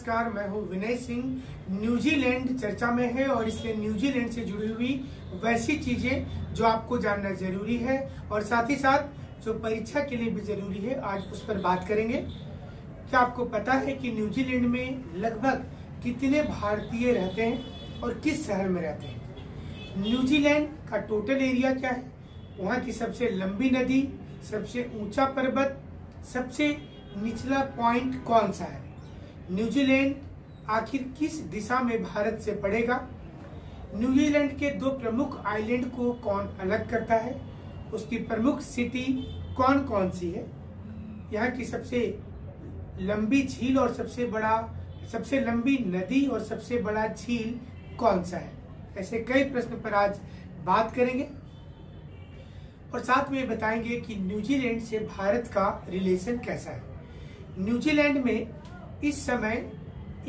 नमस्कार, मैं हूं विनय सिंह। न्यूजीलैंड चर्चा में है और इसलिए न्यूजीलैंड से जुड़ी हुई वैसी चीजें जो आपको जानना जरूरी है और साथ ही साथ जो परीक्षा के लिए भी जरूरी है, आज उस पर बात करेंगे। क्या आपको पता है कि न्यूजीलैंड में लगभग कितने भारतीय रहते हैं और किस शहर में रहते हैं? न्यूजीलैंड का टोटल एरिया क्या है? वहाँ की सबसे लंबी नदी, सबसे ऊंचा पर्वत, सबसे निचला पॉइंट कौन सा है? न्यूजीलैंड आखिर किस दिशा में भारत से पड़ेगा? न्यूजीलैंड के दो प्रमुख आइलैंड को कौन अलग करता है? उसकी प्रमुख सिटी कौन कौन सी है? यहाँ की सबसे लंबी झील और सबसे लंबी नदी और सबसे बड़ा झील कौन सा है? ऐसे कई प्रश्न पर आज बात करेंगे और साथ में बताएंगे कि न्यूजीलैंड से भारत का रिलेशन कैसा है। न्यूजीलैंड में इस समय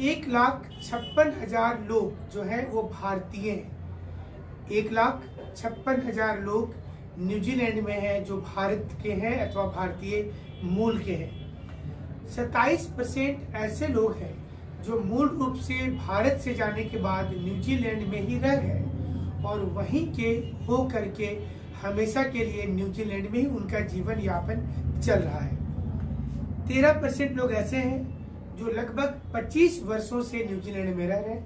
1,56,000 लोग जो है वो भारतीय हैं। 1,56,000 लोग न्यूजीलैंड में है जो भारत के हैं अथवा भारतीय मूल के हैं। 27% ऐसे लोग हैं जो मूल रूप से भारत से जाने के बाद न्यूजीलैंड में ही रह गए और वहीं के हो करके हमेशा के लिए न्यूजीलैंड में ही उनका जीवन यापन चल रहा है। 13% लोग ऐसे हैं जो लगभग 25 वर्षों से न्यूजीलैंड में रह रहे हैं,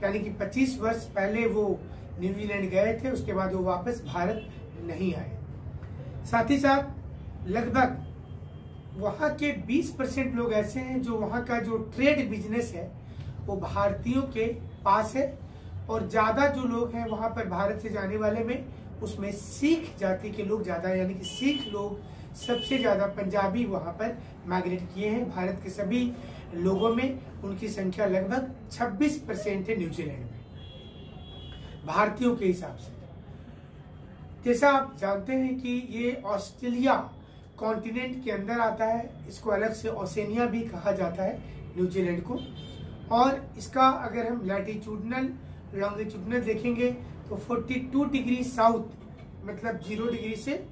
यानी कि 25 वर्ष पहले वो न्यूजीलैंड गए थे, उसके बाद वो वापस भारत नहीं आए। साथ ही साथ लगभग वहाँ के 20% लोग ऐसे हैं जो वहाँ का जो ट्रेड बिजनेस है वो भारतीयों के पास है और ज्यादा जो लोग हैं वहाँ पर भारत से जाने वाले में उसमें सिख जाति के लोग ज्यादा, यानी कि सिख लोग सबसे ज्यादा पंजाबी वहां पर माइग्रेट किए हैं। भारत के सभी लोगों में उनकी संख्या लगभग 26% है न्यूजीलैंड में भारतीयों के हिसाब से। जैसा आप जानते हैं कि ये ऑस्ट्रेलिया कॉन्टिनेंट के अंदर आता है, इसको अलग से ओसेनिया भी कहा जाता है न्यूजीलैंड को। और इसका अगर हम लैटिट्यूडनल लॉन्गिट्यूडनल देखेंगे तो 42 डिग्री साउथ, मतलब 0 डिग्री से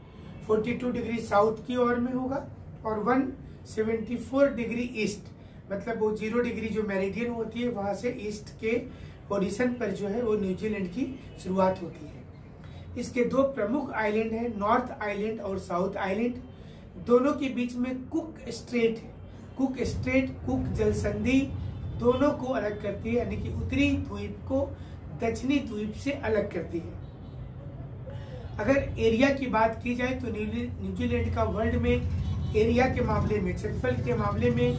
42 डिग्री साउथ की ओर में होगा और 174 डिग्री ईस्ट, मतलब वो 0 डिग्री जो मेरिडियन होती है वहां से ईस्ट के पोजीशन पर जो है वो न्यूजीलैंड की शुरुआत होती है। इसके दो प्रमुख आइलैंड हैं, नॉर्थ आइलैंड और साउथ आइलैंड। दोनों के बीच में कुक स्ट्रेट है। कुक स्ट्रेट, कुक जलसंधि दोनों को अलग करती है, यानी कि उत्तरी द्वीप को दक्षिणी द्वीप से अलग करती है। अगर एरिया की बात की जाए तो न्यूजीलैंड का वर्ल्ड में एरिया के मामले में, क्षेत्रफल के मामले में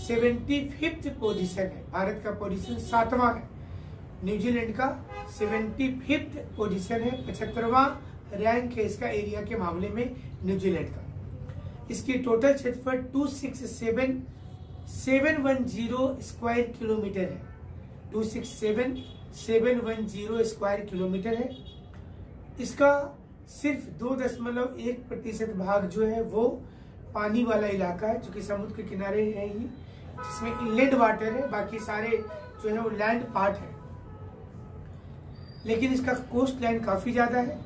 75th पोजीशन है। भारत का पोजीशन 7वां है, न्यूजीलैंड का 75th पोजीशन है, 75वां रैंक है इसका एरिया के मामले में न्यूजीलैंड का। इसकी टोटल क्षेत्रफल 26710 स्क्वायर किलोमीटर है। 26710 स्क्वायर किलोमीटर है। इसका सिर्फ 2.1% भाग जो है वो पानी वाला इलाका है, जो कि समुद्र के किनारे है ही, जिसमें इनलैंड वाटर है। बाकी सारे जो है वो लैंड पार्ट है, लेकिन इसका कोस्ट लाइन काफी ज्यादा है।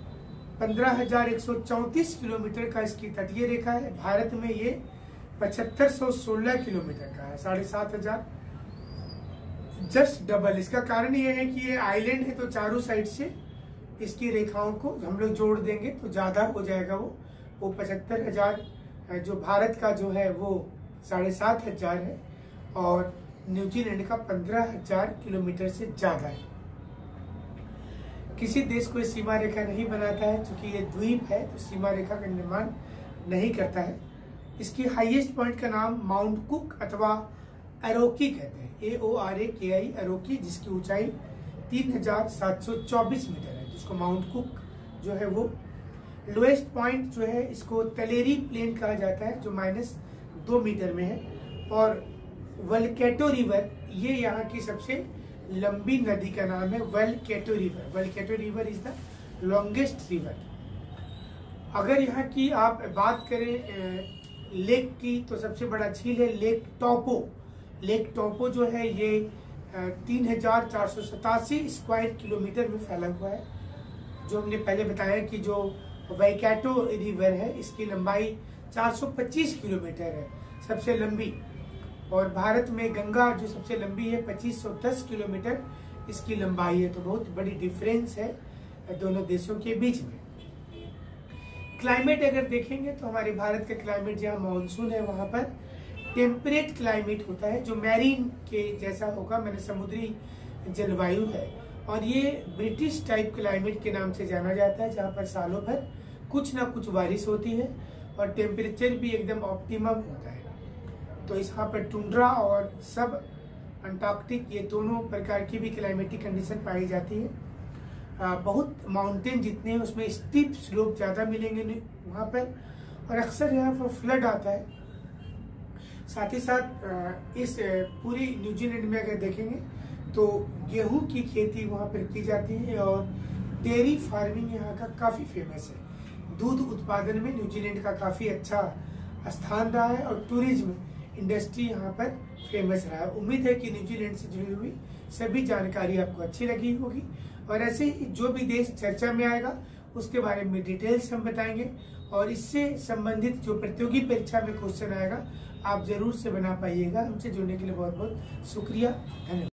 15,134 किलोमीटर का इसकी तटीय रेखा है। भारत में ये 7516 किलोमीटर का है, 7,500, जस्ट डबल। इसका कारण ये है कि ये आइलैंड है तो चारों साइड से इसकी रेखाओं को हम लोग जोड़ देंगे तो ज्यादा हो जाएगा। वो 75,000 जो भारत का जो है वो 7,500 है और न्यूजीलैंड का 15,000 किलोमीटर से ज्यादा है। किसी देश को सीमा रेखा नहीं बनाता है, क्योंकि ये द्वीप है तो सीमा रेखा का निर्माण नहीं करता है। इसकी हाईएस्ट पॉइंट का नाम माउंट कुक अथवा अरोकी कहते हैं, AORAKI, अरोकी, जिसकी ऊंचाई 3,724 मीटर है, जिसको माउंट कुक जो है वो। लोएस्ट पॉइंट जो है इसको तलेरी प्लेन कहा जाता है, जो -2 मीटर में है। और वलकेटो रिवर, ये यहाँ की सबसे लंबी नदी का नाम है Waikato river. Waikato river is the longest river. अगर यहाँ की आप बात करें लेक की तो सबसे बड़ा झील है लेक टॉपो। लेक टॉपो जो है ये 3,487 स्क्वायर किलोमीटर में फैला हुआ है। जो हमने पहले बताया कि जो वैकाटो रिवर है इसकी लंबाई 425 किलोमीटर है, सबसे लंबी। और भारत में गंगा जो सबसे लंबी है 2510 किलोमीटर इसकी लंबाई है, तो बहुत बड़ी डिफरेंस है दोनों देशों के बीच में। क्लाइमेट अगर देखेंगे तो हमारे भारत का क्लाइमेट जहाँ मानसून है वहाँ पर टेम्परेट क्लाइमेट होता है, जो मैरीन के जैसा होगा, मैंने समुद्री जलवायु है। और ये ब्रिटिश टाइप क्लाइमेट के नाम से जाना जाता है, जहाँ पर सालों भर कुछ ना कुछ बारिश होती है और टेम्परेचर भी एकदम ऑप्टिमम होता है। तो यहाँ पर टुंड्रा और सब अंटार्कटिक ये दोनों प्रकार की भी क्लाइमेटिक कंडीशन पाई जाती है। बहुत माउंटेन जितने हैं उसमें स्टीप स्लोप ज़्यादा मिलेंगे वहाँ पर, और अक्सर यहाँ पर फ्लड आता है। साथ ही साथ इस पूरी न्यूजीलैंड में अगर देखेंगे तो गेहूं की खेती वहाँ पर की जाती है और डेयरी फार्मिंग यहाँ का काफ़ी फेमस है। दूध उत्पादन में न्यूजीलैंड का काफ़ी अच्छा स्थान रहा है और टूरिज्म इंडस्ट्री यहाँ पर फेमस रहा है। उम्मीद है कि न्यूजीलैंड से जुड़ी हुई सभी जानकारी आपको अच्छी लगी होगी, और ऐसे ही जो भी देश चर्चा में आएगा उसके बारे में डिटेल्स हम बताएंगे, और इससे संबंधित जो प्रतियोगी परीक्षा में क्वेश्चन आएगा आप जरूर से बना पाइएगा। हमसे जुड़ने के लिए बहुत बहुत शुक्रिया, धन्यवाद।